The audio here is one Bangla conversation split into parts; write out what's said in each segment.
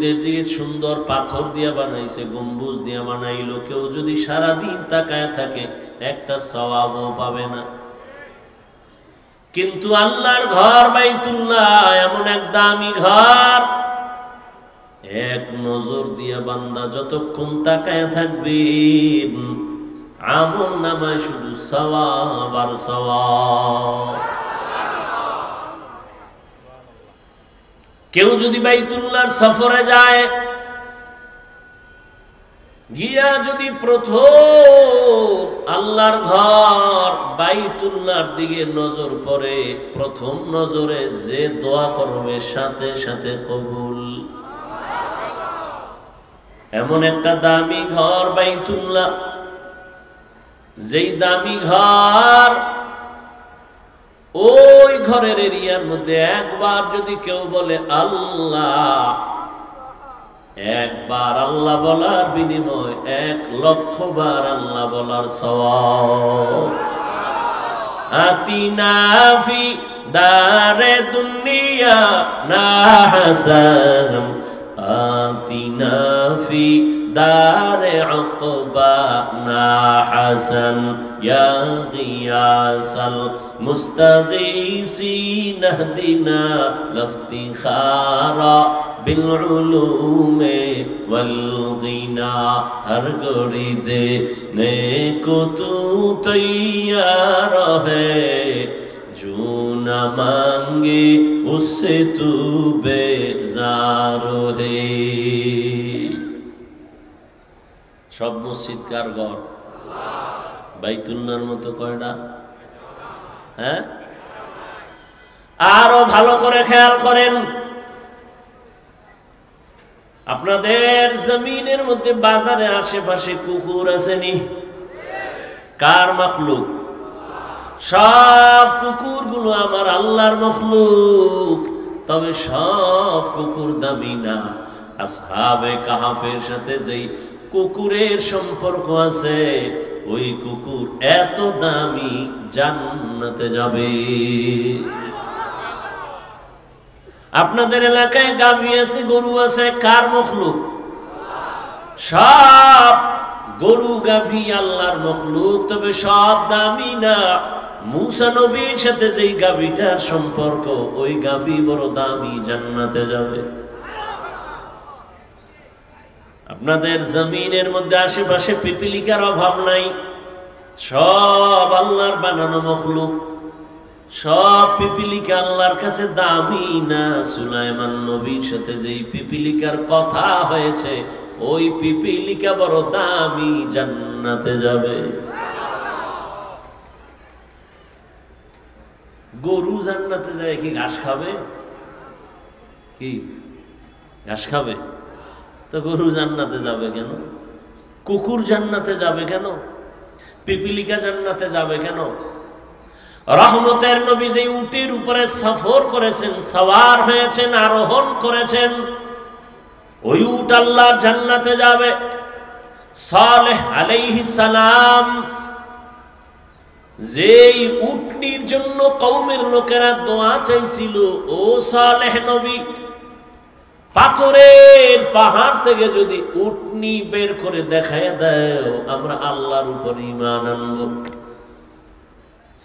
মসজিদের দিকে সুন্দর পাথর দিয়া বানাইছে, গম্বুজ দিয়া বানাইলো, কেউ যদি সারাদিন তাকায় থাকে একটা সওয়াবও পাবে না। কিন্তু আল্লাহর ঘর বাইতুল্লাহ এমন এক দামি ঘর, এক নজর দিয়া বান্দা যতক্ষণ তাকায় থাকবে আমল নামায় শুধু সওয়াব আর সওয়াব। কেউ যদি বাইতুল্লাহর সফরে যায়, গিয়া যদি প্রথম আল্লাহর ঘর বাইতুল্লাহর দিকে নজর পড়ে, প্রথম নজরে যে দোয়া করবে সাথে সাথে কবুল। এমন একটা দামি ঘর বাইতুল্লাহ, যেই দামি ঘর, ওই ঘরের এরিয়ার মধ্যে একবার যদি কেউ বলে আল্লাহ, একবার আল্লাহ বলার বিনিময় 1,00,000 বার আল্লাহ বলার সওয়াব। আতিনা ফি দারে দুনিয়া না হাসান, আতিনা ফি দারে উকবা না হাসান, ইয়া গিয়াসাল মুস্তাগীসিন ইহদিনা লফতিখারা বিল উলুমে ওয়াল গিনা। হর ঘড়ি দেনে কো তু তৈয়ার হ্যায়, जो न मांगे उससे तू बेजार है। সব মসজিদ কার ঘর? বাইতুল্লাহর মতো কয়টা? হ্যাঁ, আরো ভালো করে খেয়াল করেন, আপনাদের জমিনের মধ্যে বাজারে আশেপাশে কুকুর আসেনি? কার মাখলুক? সব কুকুরগুলো আমার আল্লাহর মখলুক, তবে সব কুকুর দামি না। আসহাবে কাহাফের সাথে যেই কুকুরের সম্পর্ক আছে, ওই কুকুর এত দামি, জান্নাতে যাবে। আপনাদের এলাকায় গাভী আছে, গরু আছে, কার মখলুক? সব গরু গাভী আল্লাহর মখলুক, তবে সব দামি না। মুসা নবীর সাথে যেই গাভীটার সম্পর্ক, ওই গাভী বড় দামি, জান্নাতে যাবে। আপনাদের জমিনের মধ্যে আশেপাশে পিপিলিকার অভাব নাই, সব আল্লাহর বানানো মখলুক, সব পিপিলিকা আল্লাহর কাছে দামি না। সুলাইমান নবীর সাথে যেই পিপিলিকার কথা হয়েছে, ওই পিপিলিকা বড় দামি, জান্নাতে যাবে। গরু জান্নাতে যায় কি ঘাস খাবে? কি ঘাস খাবে? তো গরু জান্নাতে যাবে কেন? কুকুর জান্নাতে যাবে কেন? পিপিলিকা জান্নাতে যাবে কেন? রহমতের নবী যে উটের উপরে সফর করেছেন, সওয়ার হয়েছেন, আরোহণ করেছেন, ওই উট আল্লাহর জান্নাতে যাবে। সালেহ আলাইহিস সালাম যেই উটনির জন্য কওমের লোকেরা দোয়া চাইছিল, ও সালেহ নবী, পাথরের পাহাড় থেকে যদি উটনি বের করে দেখায় দাও, আমরা আল্লাহর উপর ঈমান আনব।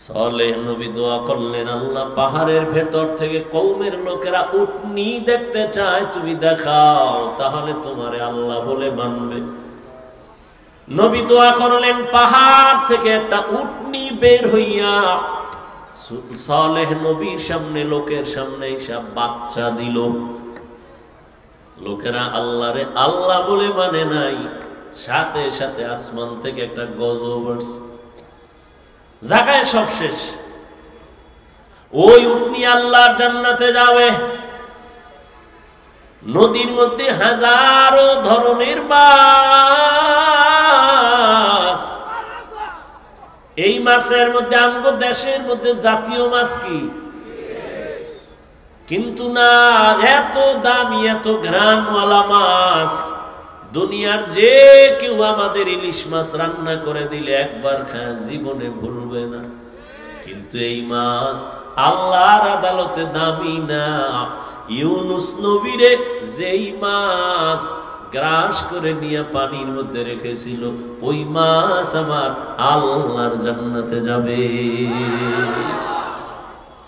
সালেহ নবী দোয়া করলেন, আল্লাহ, পাহাড়ের ভেতর থেকে কওমের লোকেরা উটনি দেখতে চায়, তুমি দেখাও, তাহলে তোমারে আল্লাহ বলে মানবে। নবী দোয়া করলেন, পাহাড় থেকে একটা উটনি বের হইয়া সালেহ নবীর সামনে, লোকের সামনে এসে বাচ্চা দিল। লোকেরা আল্লাহরে আল্লাহ বলে মানে নাই, সাথে সাথে আসমান থেকে একটা গজব আসছে, জায়গায় সব শেষ। ওই উটনি আল্লাহর জান্নাতে যাবে। নদীর মধ্যে হাজারো ধরনের মাছ, এই মাছের মধ্যে আমগো দেশের মধ্যে জাতীয় মাছ কি? কিন্তু না, এত দামি, এত ঘ্রাণওয়ালা মাছ দুনিয়ার যে কেউ আমাদের ইলিশ মাছ রান্না করে দিলে একবার খায়, জীবনে ভুলবে না। কিন্তু এই মাছ আল্লাহর আদালতে দামি না, ইউনুস নবীরে যেই মাছ গ্রাস করে নিয়ে পানির মধ্যে রেখেছিল, ওই মাছ আমার আল্লাহর জান্নাতে যাবে।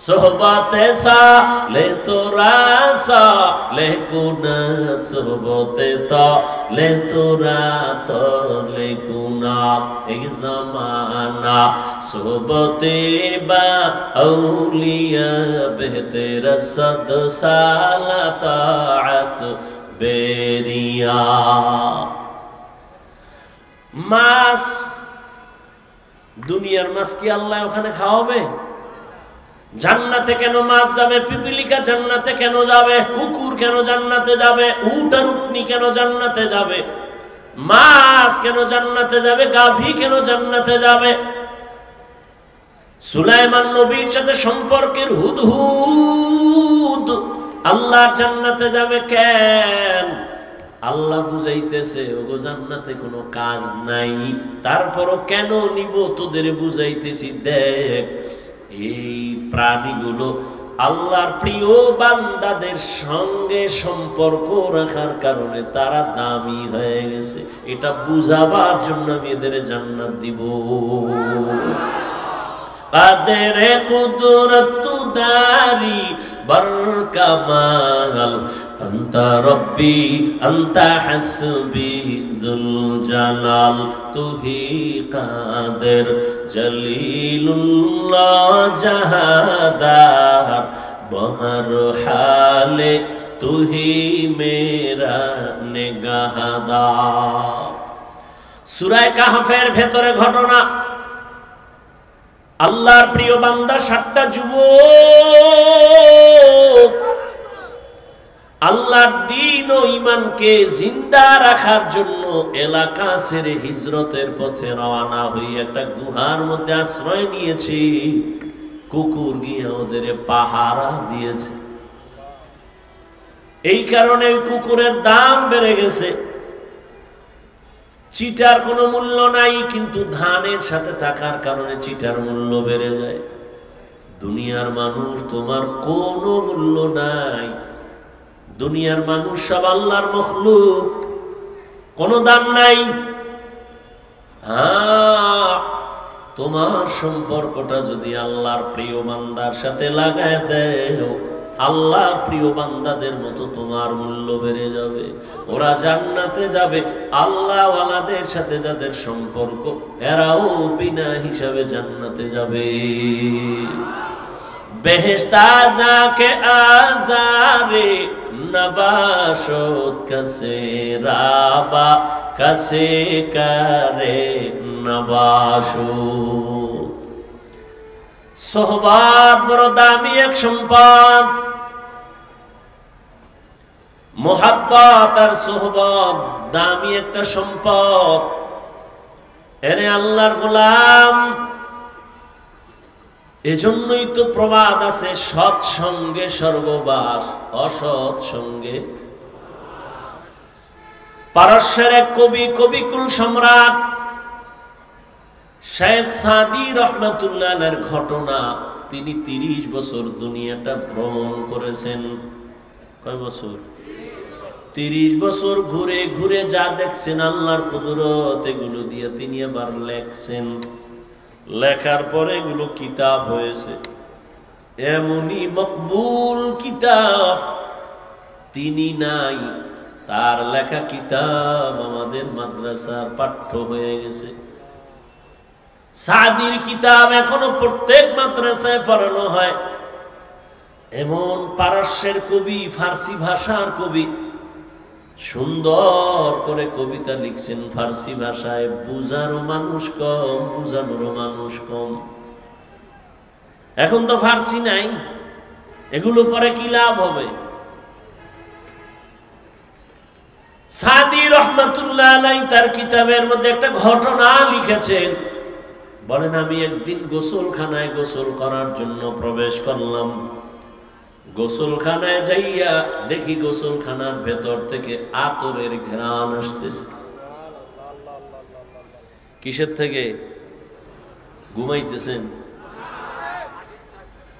সোহবতে সালে তোরা সালে কুনাত, সোহবতে তালে তোরা তালে কুনাত, এক জামানা সোহবতে বা আউলিয়া বেহতের সদ সালাতাত বেরিয়া। মাছ, দুনিয়ার মাছ কি আল্লাহ ওখানে খাওয়াবে? জান্নাতে কেন মাছ যাবে? পিপিলিকা জান্নাতে কেন যাবে? কুকুর কেন জান্নাতে যাবে? উট আর উটনি কেন জান্নাতে যাবে? মাছ কেন জান্নাতে যাবে? গাভী কেন জান্নাতে যাবে? সুলাইমান নবীর সাথে সম্পর্কের হুদহুদ আল্লাহ জান্নাতে যাবে কেন? আল্লাহ বুঝাইতেছে ওগো জান্নাতে কোনো কাজ নাই, তারপরও কেন নিব তোদের বুঝাইতেছি। দেখ, এই প্রাণীগুলো আল্লাহর প্রিয় বান্দাদের সঙ্গে সম্পর্ক রাখার কারণে তারা দামি হয়ে গেছে, এটা বুঝাবার জন্য আমি এদের জান্নাত দিব। কাদের কুদরত দারি বরকামাল, আন্তা রব্বি আন্তা হাসবি যুল জালাল, তুহি কাদের জলিলুল্লাহ জাহাদার, বহর হালে তুহি মেরা নিগাহদার। সূরা কাহফের ভেতরে ঘটনা, আল্লাহর প্রিয় বান্দা 7টা যুবক আল্লাহর দ্বীন ও ঈমানকে জিন্দা রাখার জন্য এলাকা ছেড়ে হিজরতের পথে রওনা হয়ে একটা গুহার মধ্যে আশ্রয় নিয়েছে। কুকুর গিয়ে ওদের পাহারা দিয়েছে। এই কারণে কুকুরের দাম বেড়ে গেছে। চিটার কোনো মূল্য নাই, কিন্তু ধানের সাথে থাকার কারণে চিটার মূল্য বেড়ে যায়। দুনিয়ার মানুষ তোমার কোনো মূল্য নাই। দুনিয়ার মানুষ সব আল্লাহর মখলুক, কোনো দাম নাই। তোমার সম্পর্কটা যদি আল্লাহর প্রিয় বান্দার সাথে লাগায় দেও, আল্লাহর প্রিয় বান্দাদের মতো তোমার মূল্য বেড়ে যাবে। ওরা জান্নাতে যাবে। আল্লাহ ওয়ালাদের সাথে যাদের সম্পর্ক, এরাও বিনা হিসাবে জান্নাতে যাবে। বেহেশত আযাকে আযারে নবাশত কাছে রাবা কাছে করে নবাশত। সোহবত বড় দামি এক সম্পদ। মোহাব্বত আর সোহবত দামি একটা সম্পদ। এরে আল্লাহর গোলাম, এজন্যই তো প্রবাদ আছে, সৎ সঙ্গে স্বর্গবাস, অসৎ সঙ্গে। পারস্যের এক কবি, কবিকুল সম্রাট শেখ সাদি রহমাতুল্লাহের ঘটনা। তিনি 30 বছর দুনিয়াটা ভ্রমণ করেছেন। কয় বছর? 30 বছর ঘুরে ঘুরে যা দেখছেন আল্লাহর কুদরত, এগুলো দিয়ে তিনি আবার লেখছেন। লেখার পরে এগুলো কিতাব হয়েছে। এমনই মকবুল কিতাব তিনি নাই, তার লেখা কিতাব আমাদের মাদ্রাসার পাঠ্য হয়ে গেছে। সাদির কিতাব এখনো প্রত্যেক মাদ্রাসায় পড়ানো হয়। এমন পারস্যের কবি, ফার্সি ভাষার কবি, সুন্দর করে কবিতা লিখছেন ফার্সি ভাষায়। বুঝারও মানুষ কম, বুঝানোরও মানুষ কম। এখন তো ফার্সি নাই, এগুলো পরে কি লাভ হবে? সাদি রহমাতুল্লাহ আলাইহি তার কিতাবের মধ্যে একটা ঘটনা লিখেছেন। বলেন, আমি একদিন গোসলখানায় গোসল করার জন্য প্রবেশ করলাম। গোসলখানায় যাইয়া দেখি গোসলখানার ভেতর থেকে আতরের ঘ্রাণ আসতেছে। কিসের থেকে? ঘুমাইতেছেন?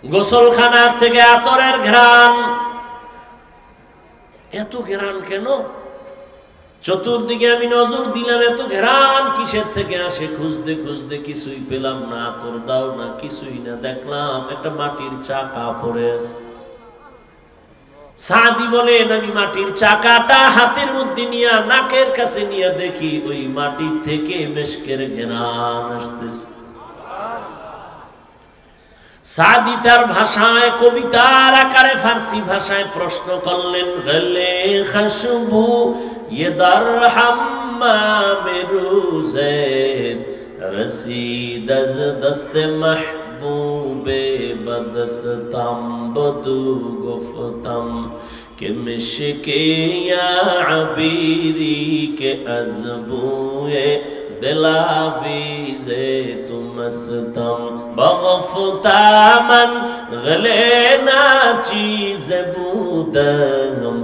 গোসলখানার থেকে আতরের ঘ্রাণ। এত ঘেরান কেন? চতুর্দিকে আমি নজর দিলাম, এত ঘেরান কিসের থেকে আসে? খুঁজতে খুঁজতে কিছুই পেলাম না, আতর দাও না, কিছুই না। দেখলাম একটা মাটির চাকা পড়ে আছে। সাদি বলেন, আমি মাটির চাকাটা হাতের মধ্যে নিয়ে নাকের কাছে নিয়ে দেখি ওই মাটির থেকে মেশকের ঘেরান আসতেছে। সাদি তার ভাষায়, কবিতার আকারে ফার্সি ভাষায় প্রশ্ন করলেন, গলে খুশবু ये दर हम्माम रोज़े रसीद अज़ दस्त महबूबे बदस्तम बदू गुफ्तम कि मिश्के या अबीरी के अज़बूए दिलावीज़े तुमस्तम बगफ्ता मन गले ना चीज़ बूदम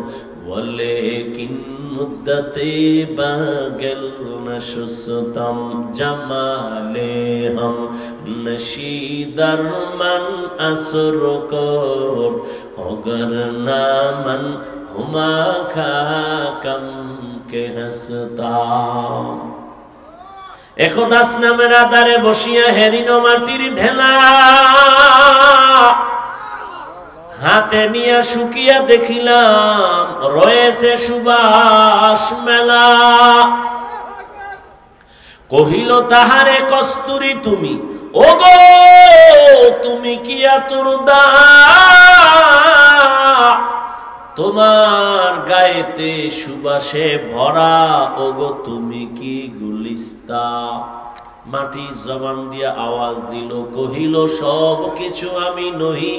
वलेकिन मुद्दते बगल नशुस्तम जमाले हम नशीदर मन असर को अगर नामन हुमा खाकम के हंसता। একদাস নামের আধারে বসিয়া হেরিন মাটির ঢেলা হাতে নিয়ে শুকিয়া দেখিলাম রয়েছে সুবাস মেলা। কহিল তাহারে কস্তুরী তুমি, ওগো তুমি কি আতুর দা, তোমার গায়েতে সুবাসে ভরা, ওগো তুমি কি গুলিস্তা। মাটি জবান দিয়া আওয়াজ দিল, কহিল সব কিছু আমি নহি,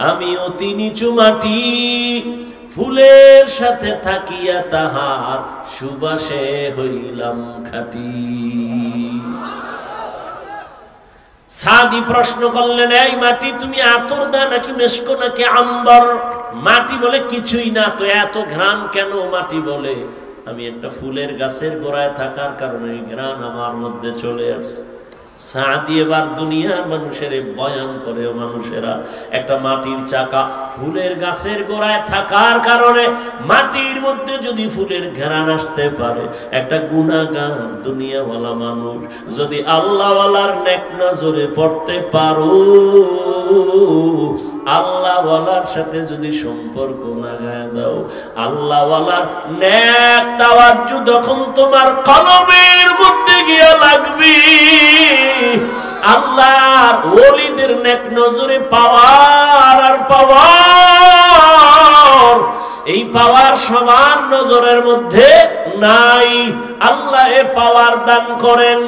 আমি অতি নিচু মাটি, ফুলের সাথে থাকিয়া তাহার সুবাসে হইলাম খাঁটি। সাদি প্রশ্ন করলেন, এই মাটি তুমি আতর দা নাকি মেশকো নাকি আম্বর? মাটি বলে কিছুই না, তো এত ঘ্রাণ কেন? মাটি বলে আমি একটা ফুলের গাছের গোড়ায় থাকার কারণে ঘ্রাণ আমার মধ্যে চলে আসছে। সাদি এবার দুনিয়ার মানুষের বয়ান করে, ও মানুষেরা, একটা মাটির চাকা ফুলের গাছের গোড়ায় থাকার কারণে মাটির মধ্যে যদি ফুলের ঘেরান আসতে পারে, একটা গুনাহগার দুনিয়াওয়ালা মানুষ যদি আল্লাহওয়ালার নেক নজরে পড়তে পারো, আল্লাহওয়ালার সাথে যদি সম্পর্ক লাগায় দাও, আল্লাহওয়ালার নেক তাওয়াজ্জু যখন তোমার কলবের মধ্যে গিয়ে লাগবে, আল্লাহর ওলিদের নেক নজরে পাওয়ার আর পাওয়ার, এই পাওয়ার সমান নজরের মধ্যে নাই। আল্লাহ এ পাওয়ার দান করেন,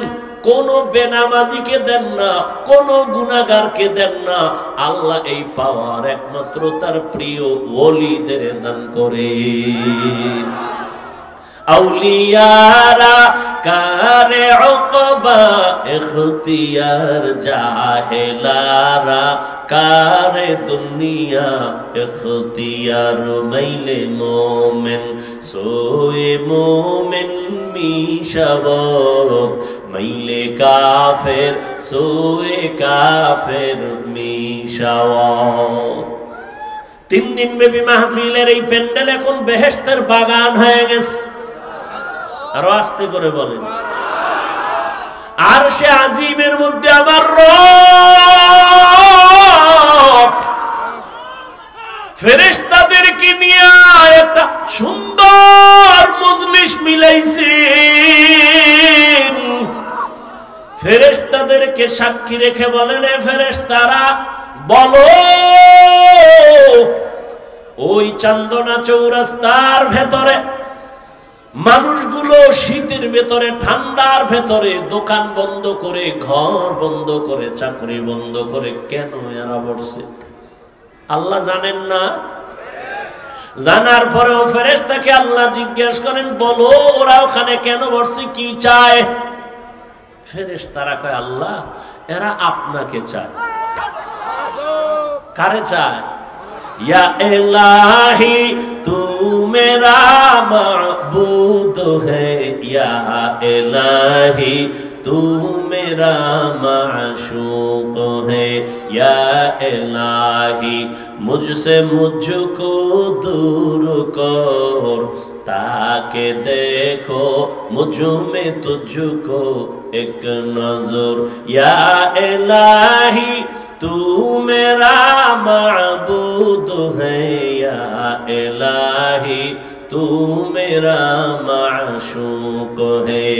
কোন বেনামাজিকে দেন না, কোন গুনাহগারকে দেন না। আল্লাহ এই পাওয়ার একমাত্র তার প্রিয় ওলিদের দান করেন। আউলিয়ারা কারে উকবা ইখতিয়ার, জাহেলারা কারে দুনিয়া ইখতিয়ার, মাইলে মোমেন সোয়ে মোমেন মিশাবত, মাইলে কাফের সোয়ে কাফের মিশাওয়াত। 3 দিন ব্যাপী মাহফিলের এই প্যান্ডেল এখন বেহেশতের বাগান হয়ে গেছে। আরো আস্তে করে বলেন, আরশে আজিমের মধ্যে আমার রব ফেরেশতাদেরকে নিয়ে একটা সুন্দর মজলিস মিলাইছেন। ফেরেশতাদেরকে সাক্ষী রেখে বলেন, এ ফেরেশতারা বলো, ওই চান্দনা চৌরাস্তার ভেতরে মানুষগুলো শীতের ভেতরে, ঠান্ডার ভেতরে দোকান বন্ধ করে, ঘর বন্ধ করে, চাকরি বন্ধ করে কেন এরা বসছে? আল্লাহ জানেন না? জানার পরেও ফেরেশতাকে আল্লাহ জিজ্ঞেস করেন, বলো ওরা ওখানে কেন বসছে, কি চায়? ফেরেশতারা কয়, আল্লাহ এরা আপনাকে চায়। কারে চায়? या इलाही तू मेरा माबूद है, या इलाही तू मेरा माशूक है, या इलाही मुझसे मुझको दूर कर, ताके देखो मुझ में तुझको एक नजर। या इलाही तू मेरा माबूद है, या इलाही तू मेरा माशूक है।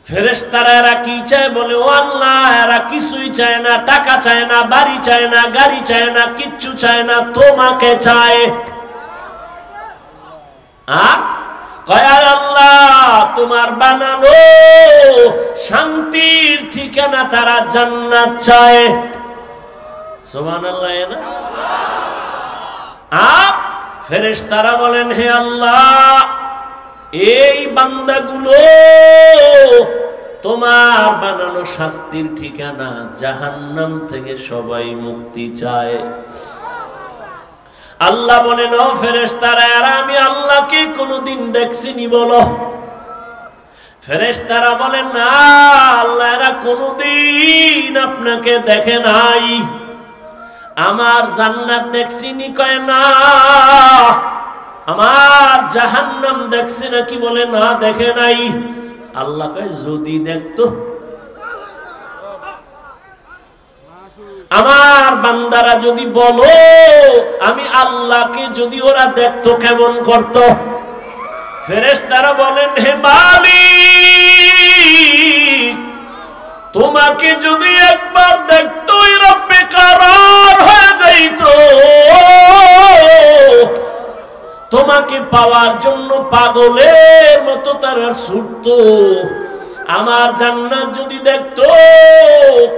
ফেরেশতারা এরা কি চায় বলে, ও আল্লাহ এরা কিছুই চায় না, টাকা চায় না, বাড়ি চায় না, গাড়ি চায় না, কিচ্ছু চায় না, তোমাকে চায়। আর কয় আল্লাহ তোমার বানানো শান্তির ঠিকানা তারা জান্নাত চায়। সুবহানাল্লাহ না? আর ফেরেশতারা বলেন, হে আল্লাহ এই বান্দাগুলো তোমার বানানো শাস্তির ঠিকানা জাহান্নাম থেকে সবাই মুক্তি চায়। আল্লাহ বলেন, ও ফেরেশতারা এরা আমি আল্লাহকে কোনোদিন দেখছিনি বলো? ফেরেশতারা বলেন, না আল্লাহ এরা কোনোদিন আপনাকে দেখে নাই। আমার জান্নাত দেখছিনি? কয় না। আমার জাহান্নাম দেখছে নাকি? বলে না দেখে নাই। আল্লাহ কয় যদি দেখতো, আমার বান্দারা যদি বলো আমি আল্লাহকে যদি ওরা দেখতো কেমন করত? ফেরেশতারা বলেন, হে মালিক তোমাকে যদি একবার দেখতো এরা বেকার হয়ে যাইতো, তোমাকে পাওয়ার জন্য পাগলের মতো তারা ছুটতো। আমার জান্নাত যদি দেখতো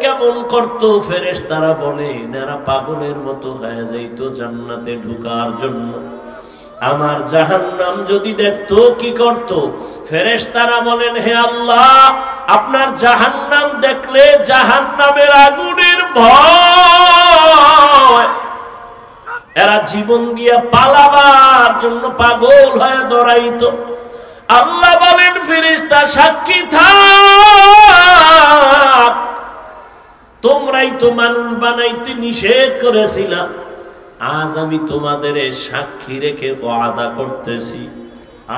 কেমন করত? ফেরেশতারা বলেন এরা পাগলের মতো হয়ে যাইতো জান্নাতে ঢোকার জন্য। আমার জাহান্নাম যদি দেখতো কি করত? ফেরেশতারা বলেন, হে আল্লাহ আপনার জাহান্নাম দেখলে জাহান্নামের আগুনের ভয় এরা জীবন দিয়ে পালাবার জন্য পাগল হয়ে দৌড়াইতো। আল্লাহ বলেন, ফেরেশতা সাক্ষী থাক, তোমরাই তো মানুষ বানাইতে নিষেধ করেছিলাম, আজ আমি তোমাদের সাক্ষী রেখে ওয়াদা করতেছি,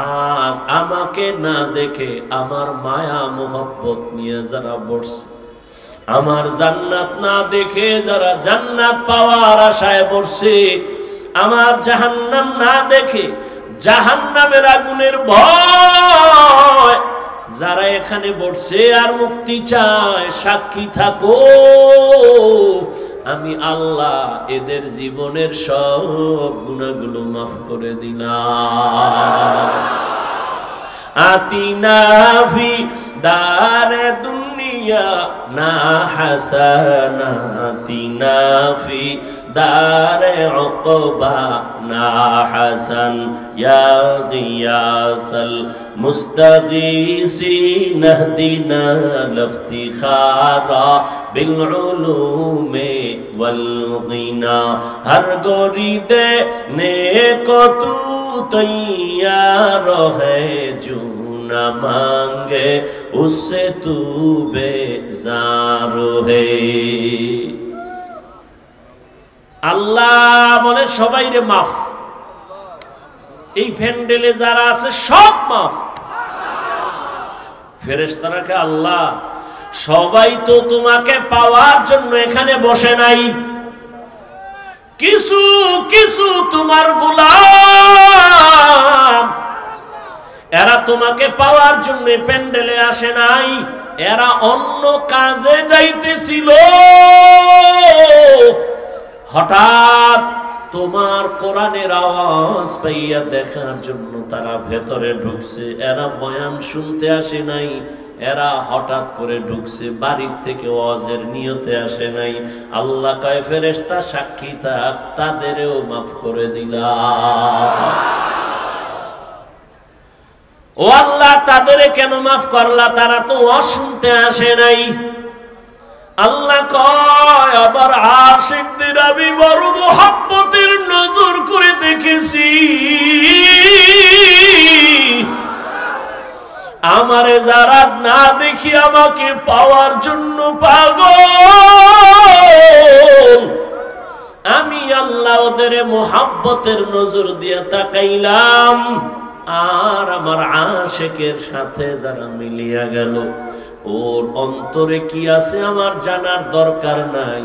আজ আমাকে না দেখে আমার মায়া মোহব্বত নিয়ে যারা বসছে, আমার জান্নাত না দেখে যারা জান্নাত পাওয়ার আশায় বসছে, আমার জাহান্নাম না দেখে জাহান্নামের আগুনের ভয় যারা এখানে বসছে আর মুক্তি চায়, সাক্ষী থাকো আমি আল্লাহ এদের জীবনের সব গুনাহগুলো মাফ করে দিলাম। আতিনা ফি দারে দুনিয়া না হাসানা, আতিনা ফি দারে উকবা না হাসান, ইয়া গিয়াসাল মুস্তাগীসিন ইহদিনা লিফতিখারা বিল উলুমি ওয়াল গিনা। হর গরিদে নেকো তু তৈয়ার হ্যায় জু না মাঙ্গে উসসে তু বেজার হে। আল্লাহ বলে সবাই রে মাফ, এই প্যান্ডেলে যারা আছে সব মাফ। ফেরেশতারাকে আল্লাহ সবাই তো তোমাকে পাওয়ার জন্য এখানে বসে নাই, কিছু কিছু তোমার গোলাম এরা তোমাকে পাওয়ার জন্য প্যান্ডেলে আসে নাই, এরা অন্য কাজে যাইতেছিল, হঠাৎ তোমার কোরআনের আওয়াজ পাইয়া দেখার জন্য তারা ভেতরে ঢুকছে। এরা বয়ান শুনতে আসে নাই, এরা হঠাৎ করে ঢুকছে, বাড়ির থেকে ওয়াজের নিয়তে আসে নাই। আল্লাহ কয় ফেরেশতা সাক্ষী থাক, তাদেরও মাফ করে দিলাম। ও আল্লাহ তাদের কেন মাফ করলা? তারা তো ওয়াজ শুনতে আসে নাই। আল্লাহ কয় আবার আশিকদের আমি বড় মুহাব্বতের নজর করে দেখেছি, আমারে যারা না দেখি আমাকে পাওয়ার জন্য পাগল, আমি আল্লাহ ওদের মোহাব্বতের নজর দিয়ে তাকাইলাম, আর আমার আশিকের সাথে যারা মিলিয়া গেল, ওর অন্তরে কি আছে আমার জানার দরকার নাই,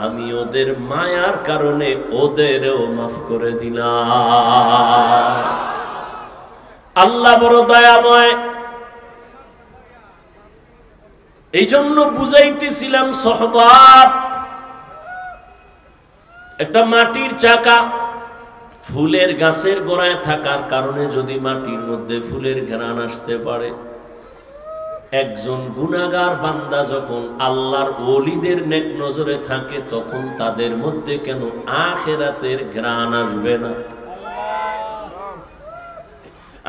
আমি ওদের মায়ার কারণে ওদেরও মাফ করে দিলাম। আল্লাহ বড় দয়াময়। এই জন্য বুঝাইতেছিলাম সহবত একটা মাটির চাকা ফুলের গাছের গোড়ায় থাকার কারণে যদি মাটির মধ্যে ফুলের ঘ্রাণ আসতে পারে, একজন গুনাহগার বান্দা যখন আল্লাহর ওলিদের নেক নজরে থাকে তখন তাদের মধ্যে কেন আখিরাতের ঘ্রাণ আসবে না?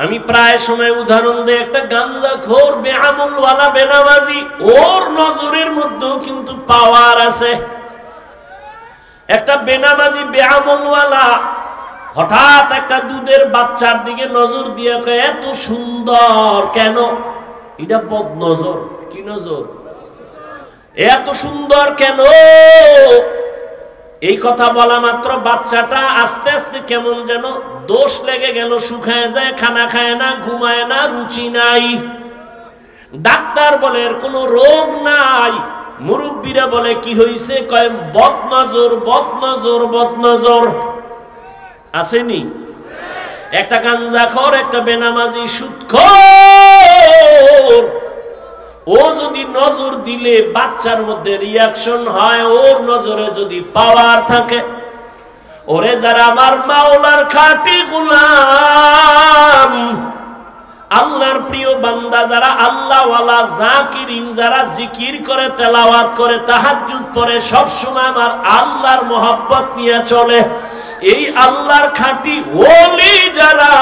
আমি প্রায় সময় উদাহরণ দেই, একটা গাঞ্জাখোর বেআমলওয়ালা বেনামাজি, ওর নজরের মধ্যেও কিন্তু পাওয়ার আছে। একটা বেনামাজি বেআমলওয়ালা হঠাৎ একটা দুধের বাচ্চার দিকে নজর দিয়ে কয় এত সুন্দর কেন? এটা বদ নজর। কি নজর? এত সুন্দর কেন? এই কথা বলা মাত্র বাচ্চাটা আস্তে আস্তে কেমন যেন দোষ লেগে গেল, শুকায় যায়, খানা খায় না, ঘুমায় না, রুচি নাই। ডাক্তার বলে এর কোনো রোগ নাই। মুরব্বীরা বলে কি হইছে? কয় বদ নজর, বদ নজর, বদ নজর। আসেনি? একটা গাঞ্জাখোর, একটা বেনামাজি, সুদখোর, ও যদি নজর দিলে বাচ্চার মধ্যে রিয়াকশন হয়, ওর নজরে যদি পাওয়ার থাকে, ওরে যারা আমার মাওলার খাঁটি গোলাম, আল্লাহর প্রিয় বান্দা, যারা আল্লাহওয়ালা জাকিরিন, যারা জিকির করে, তেলাওয়াত করে, তাহাজ্জুদ পড়ে, সব সময় আমার আল্লাহর মহব্বত নিয়ে চলে, এই আল্লাহর খাঁটি ওলি যারা,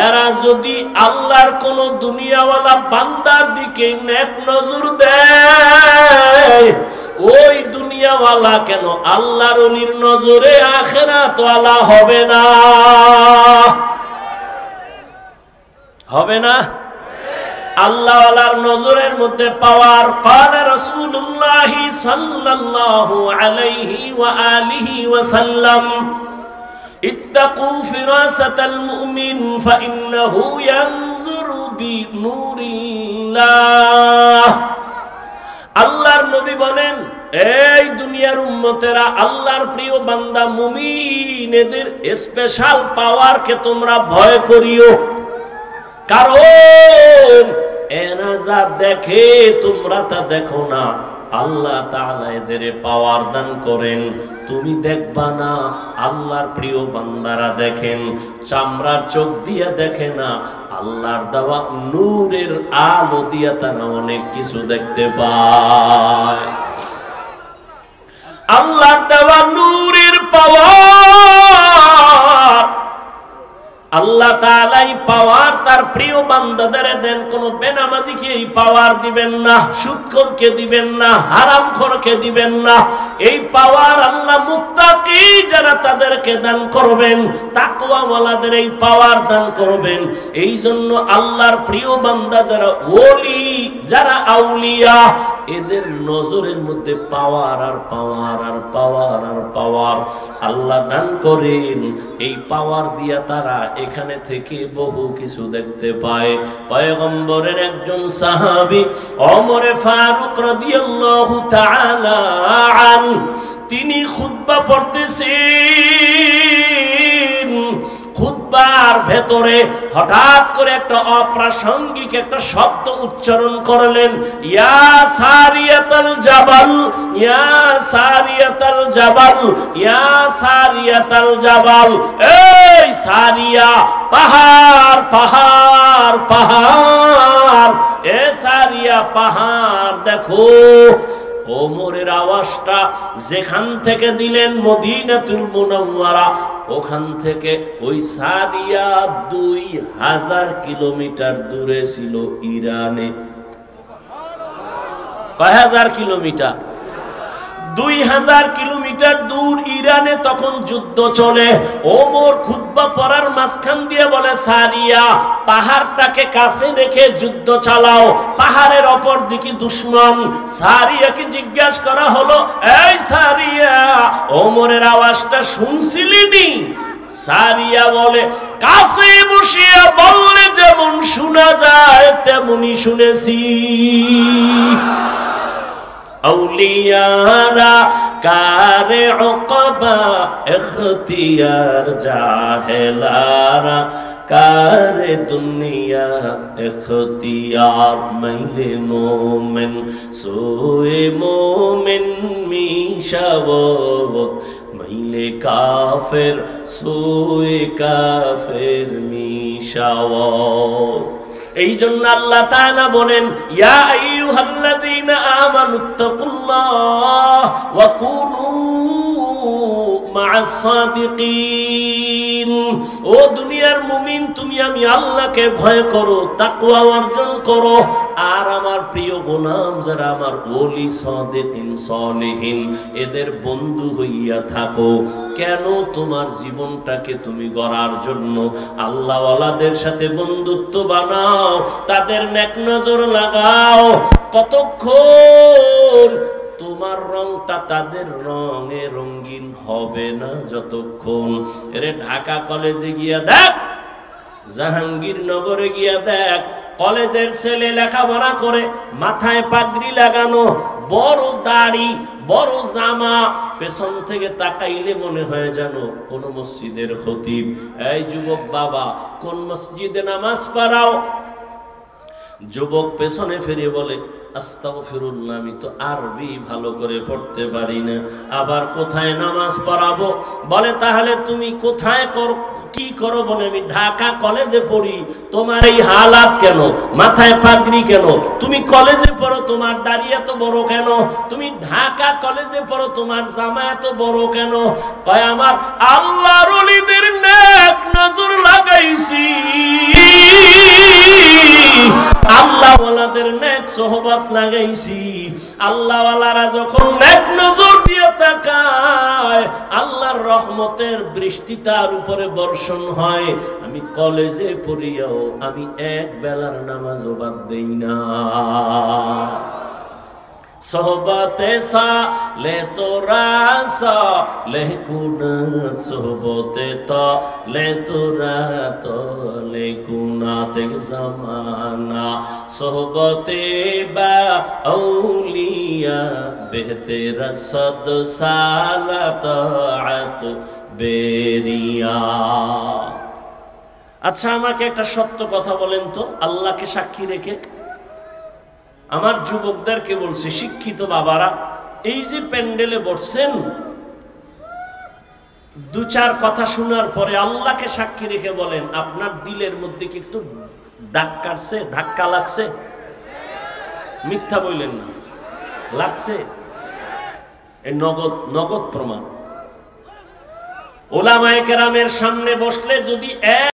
এরা যদি আল্লাহর কোন দুনিয়াওয়ালা বান্দার দিকে নেক নজর দেয়, ওই দুনিয়াওয়ালা কেন আল্লাহর ওলির নজরে আখিরাতওয়ালা হবে না? হবে না? আল্লাহওয়ালার নজরের মধ্যে পাওয়ার। ক্বালা রাসূলুল্লাহ সাল্লাল্লাহু আলাইহি ওয়া আলিহি ওয়া সাল্লাম, ইত্তাকু ফিরাসাতাল মুমিন ফাইন্নাহু ইয়ানজুরু বিনূরিল্লাহ। আল্লাহর নবী বলেন, এই দুনিয়ার উম্মতেরা, আল্লাহর প্রিয় বান্দা মুমিন, এদের স্পেশাল পাওয়ারকে তোমরা ভয় করিও, কারণ এরা যা দেখে তোমরা তা দেখো না। আল্লাহ তাআলা এদের পাওয়ার দান করেন, তুমি দেখবা না। আল্লাহর প্রিয় বান্দারা দেখেন, চামড়ার চোখ দিয়ে দেখে না, আল্লাহর দেওয়া নূরের আলো দিয়ে তারা অনেক কিছু দেখতে পায়। আল্লাহর দেওয়া নূরের পাওয়ার, আল্লাহ তাআলা এই পাওয়ার তার প্রিয় বান্দাদের দেন। কোন বেনামাজিকে এই পাওয়ার দিবেন না, সুদখোরকে দিবেন না, হারামখোরকে দিবেন না। এই পাওয়ার আল্লাহ মুত্তাকি যারা তাদেরকে দান করবেন, তাকওয়াওয়ালাদের এই পাওয়ার দান করবেন। এই জন্য আল্লাহর প্রিয় বান্দা যারা ওলি, যারা আউলিয়া, এদের নজরের মধ্যে পাওয়ার আর পাওয়ার আর পাওয়ার আর পাওয়ার আল্লাহ দান করেন। এই পাওয়ার দিয়া তারা এখানে থেকে বহু কিছু দেখতে পায়। পয়গম্বরের একজন সাহাবী ওমরে ফারুক রাদিয়াল্লাহু তাআলা আন, তিনি খুতবা পড়তেছেন। খুতবার ভেতরে হঠাৎ করে একটা অপ্রাসঙ্গিক একটা শব্দ উচ্চারণ করলেন, ইয়া সারিয়াতাল জাবাল, ইয়া সারিয়াতাল জাবাল, ইয়া সারিয়াতাল জাবাল। এই সারিয়া, পাহাড় পাহাড় পাহাড়, এ সারিয়া পাহাড় দেখো। ওমরের আওয়াজটা যেখান থেকে দিলেন মদিনাতুল মুনাওয়ারা, ওখান থেকে ওই সারিয়া 2000 কিলোমিটার দূরে ছিল ইরানে। কয় হাজার কিলোমিটার? 2000 কিলোমিটার দূর ইরানে তখন যুদ্ধ চলে। ওমর খুতবা পড়ার মাঝখান দিয়ে বলে, সারিয়া পাহাড়টাকে কাছে রেখে যুদ্ধ চালাও, পাহাড়ের অপর দিকে দুশমন। সারিয়াকে জিজ্ঞাসা করা হলো, এই সারিয়া, ওমরের আওয়াজটা শুনছিলিনি? সারিয়া বলে, কাছে বসিয়া বললে যেমন শোনা যায় তেমনি শুনেছি। আউলিয়ারা কারে উকবা ইখতিয়ার, জাহেলারা কারে দুনিয়া ইখতিয়ার। মাইলে মোমেন সোয়ে মোমেন মিশাও, মাইলে কাফের সোয়ে কাফের মিশাও। এই জন্য আল্লাহ তাআলা বলেন, ইয়া আইয়ুহাল্লাযীনা আমানুত্তাকুল্লাহ ওয়া কুনু মা'আস সাদিকিন। ও দুনিয়ার মুমিন, তুমি আমি আল্লাহকে ভয় করো, তাকওয়া অর্জন করো, আর আমার প্রিয় গোলাম যারা আমার ওলি সাদিকিন সালেহিন এদের বন্ধু হইয়া থাকো। কেন? তোমার জীবনটাকে তুমি গড়ার জন্য আল্লাহওয়ালাদের সাথে বন্ধুত্ব বানাও, তাদের নেক নজর লাগাও। কতক্ষণ তোমার রংটা তাদের রঙে রঙিন হবে না? যতক্ষণ। এরে ঢাকা কলেজে গিয়া দেখ, জাহাঙ্গীরনগরে গিয়া দেখ, কলেজের ছেলে লেখাপড়া করে, মাথায় পাগড়ি লাগানো, বড় দাড়ি, বড় জামা, পেছন থেকে তাকাইলে মনে হয় জানো কোন মসজিদের খতিব। এই যুবক বাবা, কোন মসজিদে নামাজ পড়াও? যুবক পেছনে ফিরে বলে, আস্তাগফিরুল্লাহ, আমি তো আরবি ভালো করে পড়তে পারি না, আবার কোথায় নামাজ পড়াবো? বলে, তাহলে তুমি কোথায় করো, কি করো? বলে, আমি ঢাকা কলেজে পড়ি। তোমার এই হালাত কেন? মাথায় পাগড়ি কেন? তুমি কলেজে পড়ো, তোমার দাড়ি এত বড় কেন? তুমি ঢাকা কলেজে পড়ো, তোমার জামা এত বড় কেন? কয়, আমার আল্লাহর ওলিদের নেক নজর লাগাইছি, আল্লাহওয়ালাদের নেক সোহবত লাগাইছি। আল্লাহওয়ালারা যখন নেক নজর দিয়ে তাকায়, আল্লাহর রহমতের বৃষ্টি তার উপরে বর্ষণ হয়। আমি কলেজে পড়িয়াও আমি এক বেলার নামাজও বাদ দেই না। সোহবতে সালে তোরা সালে কুনাত, সোহবতে তালে তোরা তালে কুনাত জামানা, সোহবতে বা আউলিয়া বেহতে রসদ সালাত আত বেরিয়া। আচ্ছা, আমাকে একটা সত্য কথা বলেন তো, আল্লাহকে সাক্ষী রেখে আমার যুবকদেরকে বলছি, শিক্ষিত বাবারা, এই যে প্যান্ডেলে বসছেন, দু চার কথা শোনার পরে আল্লাহকে সাক্ষী রেখে বলেন, আপনার দিলের মধ্যে কি একটু দাগ কাটছে, ধাক্কা লাগছে? মিথ্যা বললেন না, লাগছে? এই নগদ নগদ প্রমাণ। ওলামায়ে কেরামের সামনে বসলে যদি